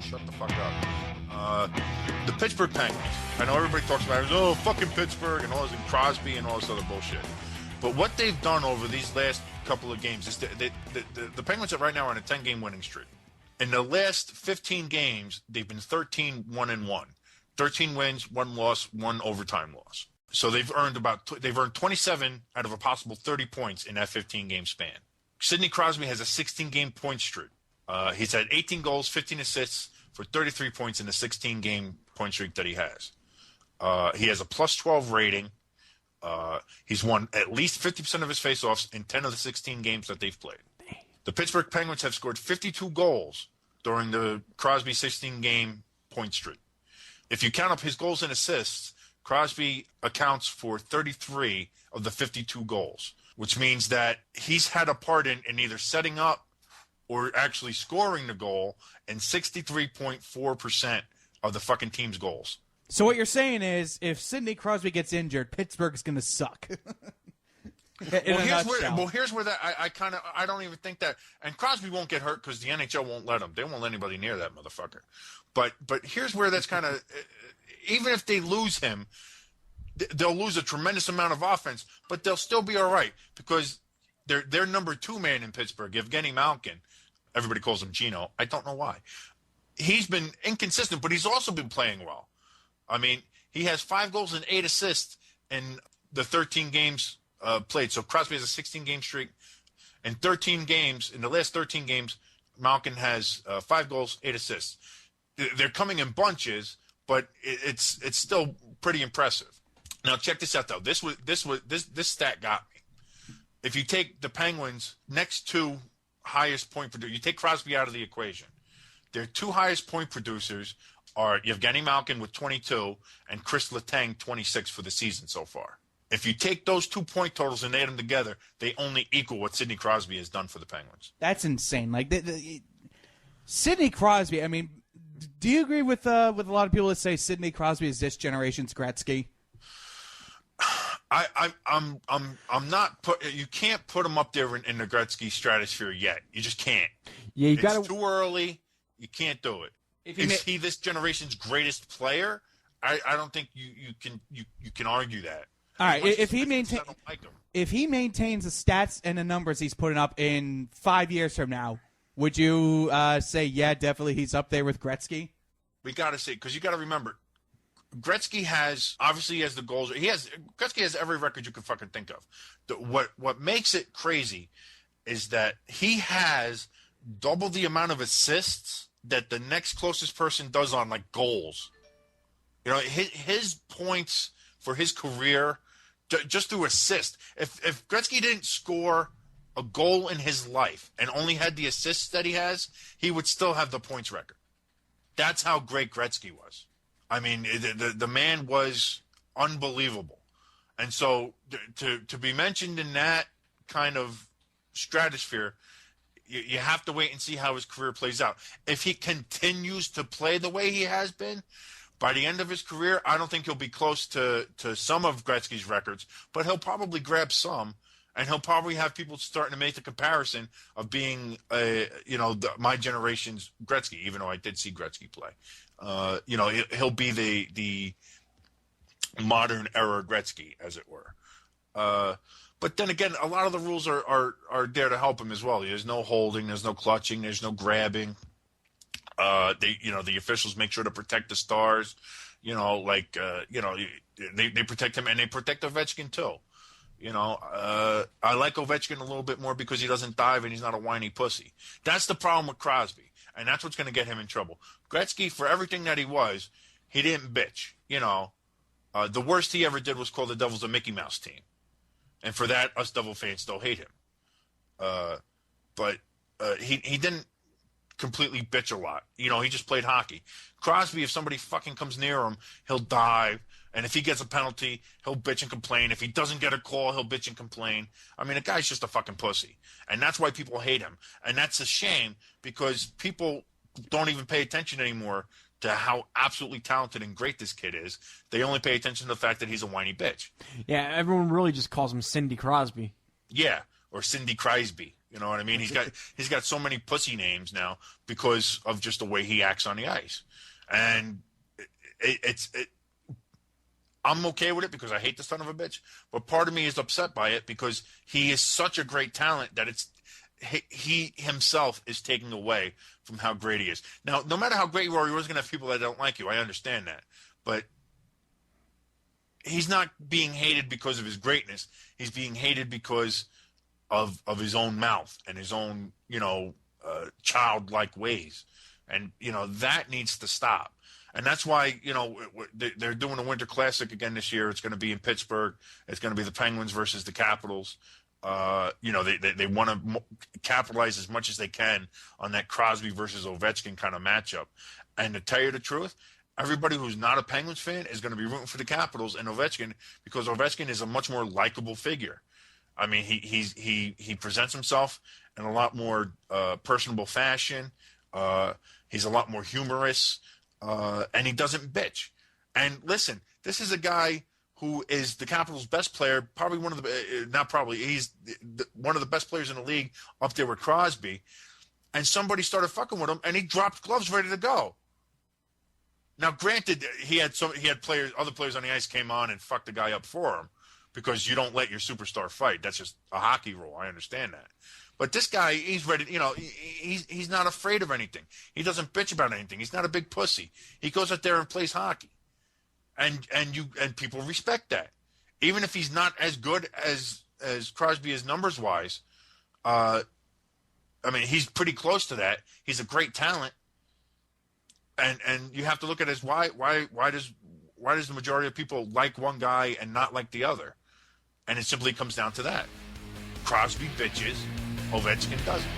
Shut the fuck up. The Pittsburgh Penguins. I know everybody talks about it. Oh, fucking Pittsburgh and all this, and Crosby and all this other bullshit. But what they've done over these last couple of games is the Penguins right now are on a 10-game winning streak. In the last 15 games, they've been 13-1-1. 13 wins, 1 loss, 1 overtime loss. So they've earned 27 out of a possible 30 points in that 15-game span. Sidney Crosby has a 16-game point streak. He's had 18 goals, 15 assists for 33 points in the 16-game point streak that he has. He has a plus 12 rating. He's won at least 50% of his faceoffs in 10 of the 16 games that they've played. The Pittsburgh Penguins have scored 52 goals during the Crosby 16-game point streak. If you count up his goals and assists, Crosby accounts for 33 of the 52 goals, which means that he's had a part in either setting up or actually scoring the goal in 63.4% of the fucking team's goals. So what you're saying is, if Sidney Crosby gets injured, Pittsburgh's going to suck. Here's where that I don't even think that, and Crosby won't get hurt because the NHL won't let him. They won't let anybody near that motherfucker. But here's where that's kind of, even if they lose him, they'll lose a tremendous amount of offense, but they'll still be all right because their number 2 man in Pittsburgh, Evgeny Malkin, everybody calls him Gino. I don't know why. He's been inconsistent, but he's also been playing well. I mean, he has 5 goals and 8 assists in the 13 games played. So Crosby has a 16-game streak. In 13 games, in the last 13 games, Malkin has 5 goals, 8 assists. They're coming in bunches, but it's still pretty impressive. Now check this out though. This stat got me. If you take the Penguins' next 2 highest point producers, you take Crosby out of the equation. Their 2 highest point producers are Evgeny Malkin with 22 and Chris Letang 26 for the season so far. If you take those 2 point totals and add them together, they only equal what Sidney Crosby has done for the Penguins. That's insane. Like Sidney Crosby. I mean, do you agree with a lot of people that say Sidney Crosby is this generation's Gretzky? I'm not you can't put him up there in the Gretzky stratosphere yet. You just can't. Yeah, It's too early. You can't do it. Is he this generation's greatest player? I don't think you can argue that. All right, if he maintains the stats and the numbers he's putting up in 5 years from now, would you say, yeah, definitely he's up there with Gretzky? We got to see, because you got to remember, Gretzky has the goals. Gretzky has every record you can fucking think of. What makes it crazy is that he has double the amount of assists that the next closest person does on like goals. You know, his points for his career just through assist. If Gretzky didn't score a goal in his life and only had the assists that he has, he would still have the points record. That's how great Gretzky was. I mean, the man was unbelievable. And so to be mentioned in that kind of stratosphere, you have to wait and see how his career plays out. If he continues to play the way he has been, by the end of his career, I don't think he'll be close to some of Gretzky's records, but he'll probably grab some, and he'll probably have people starting to make the comparison of being, my generation's Gretzky, even though I did see Gretzky play. He'll be the modern era Gretzky, as it were. But then again, a lot of the rules are there to help him as well. There's no holding, there's no clutching, there's no grabbing. The officials make sure to protect the stars. They protect him, and they protect Ovechkin too. I like Ovechkin a little bit more because he doesn't dive and he's not a whiny pussy. That's the problem with Crosby, and that's what's going to get him in trouble. Gretzky, for everything that he was, he didn't bitch. The worst he ever did was call the Devils a Mickey Mouse team, and for that, us Devil fans still hate him. But he didn't completely bitch a lot. He just played hockey. Crosby, if somebody fucking comes near him, he'll dive. And if he gets a penalty, he'll bitch and complain. If he doesn't get a call, he'll bitch and complain. I mean, the guy's just a fucking pussy. And that's why people hate him. And that's a shame because people don't even pay attention anymore to how absolutely talented and great this kid is. They only pay attention to the fact that he's a whiny bitch. Yeah, everyone really just calls him Cindy Crosby. Yeah. or Cindy Crosby. You know what I mean? He's got so many pussy names now because of just the way he acts on the ice, and I'm okay with it because I hate the son of a bitch. But part of me is upset by it because he is such a great talent that he himself is taking away from how great he is. Now, no matter how great you are, you're always going to have people that don't like you. I understand that. But he's not being hated because of his greatness. He's being hated because of his own mouth and his own, childlike ways. And, that needs to stop. And that's why, they're doing a Winter Classic again this year. It's going to be in Pittsburgh. It's going to be the Penguins versus the Capitals. They want to capitalize as much as they can on that Crosby versus Ovechkin kind of matchup. And to tell you the truth, everybody who's not a Penguins fan is going to be rooting for the Capitals and Ovechkin because Ovechkin is a much more likable figure. I mean, he presents himself in a lot more personable fashion. He's a lot more humorous. And he doesn't bitch. And listen, this is a guy who is the Capitals' best player, probably one of the not probably he's one of the best players in the league, up there with Crosby. And somebody started fucking with him, and he dropped gloves ready to go. Now, granted, other players on the ice came on and fucked the guy up for him because you don't let your superstar fight. That's just a hockey rule. I understand that. But this guy, he's ready. He's not afraid of anything. He doesn't bitch about anything. He's not a big pussy. He goes out there and plays hockey, and people respect that. Even if he's not as good as Crosby is numbers wise, I mean he's pretty close to that. He's a great talent, and you have to look at it as why does the majority of people like one guy and not like the other, and it simply comes down to that. Crosby bitches. Ovechkin doesn't.